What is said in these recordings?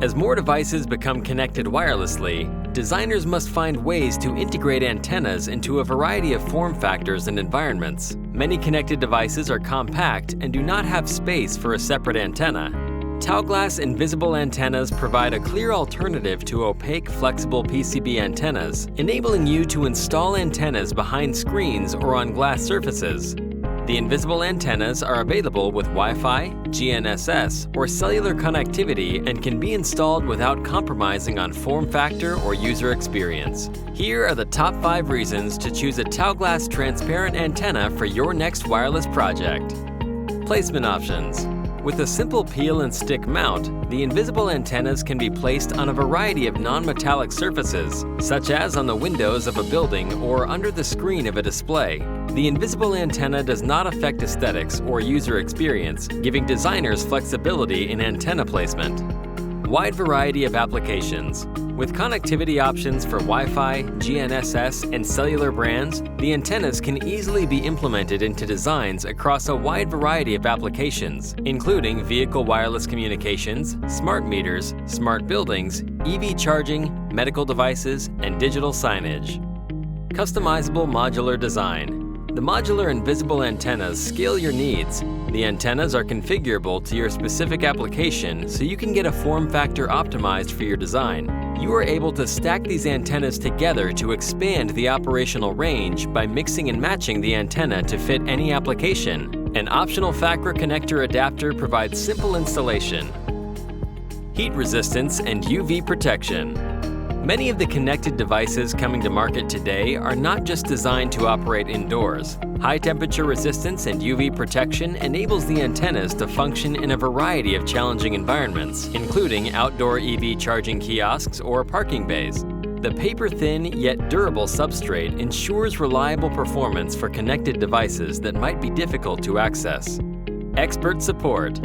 As more devices become connected wirelessly, designers must find ways to integrate antennas into a variety of form factors and environments. Many connected devices are compact and do not have space for a separate antenna. Taoglas invisible antennas provide a clear alternative to opaque, flexible PCB antennas, enabling you to install antennas behind screens or on glass surfaces. The invisible antennas are available with Wi-Fi, GNSS, or cellular connectivity and can be installed without compromising on form factor or user experience. Here are the top 5 reasons to choose a Taoglas transparent antenna for your next wireless project. Placement options. With a simple peel and stick mount, the invisible antennas can be placed on a variety of non-metallic surfaces, such as on the windows of a building or under the screen of a display. The invisible antenna does not affect aesthetics or user experience, giving designers flexibility in antenna placement. Wide variety of applications. With connectivity options for Wi-Fi, GNSS, and cellular brands, the antennas can easily be implemented into designs across a wide variety of applications, including vehicle wireless communications, smart meters, smart buildings, EV charging, medical devices, and digital signage. Customizable modular design. The modular invisible antennas scale your needs. The antennas are configurable to your specific application so you can get a form factor optimized for your design. You are able to stack these antennas together to expand the operational range by mixing and matching the antenna to fit any application. An optional FACRA connector adapter provides simple installation. Heat resistance and UV protection. Many of the connected devices coming to market today are not just designed to operate indoors. High temperature resistance and UV protection enables the antennas to function in a variety of challenging environments, including outdoor EV charging kiosks or parking bays. The paper-thin yet durable substrate ensures reliable performance for connected devices that might be difficult to access. Expert support.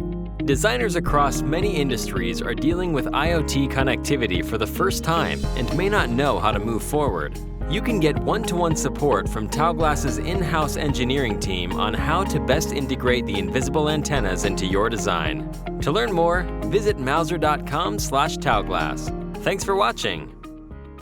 Designers across many industries are dealing with IoT connectivity for the first time and may not know how to move forward. You can get one-to-one support from Taoglas's in-house engineering team on how to best integrate the invisible antennas into your design. To learn more, visit mouser.com/Taoglas. Thanks for watching.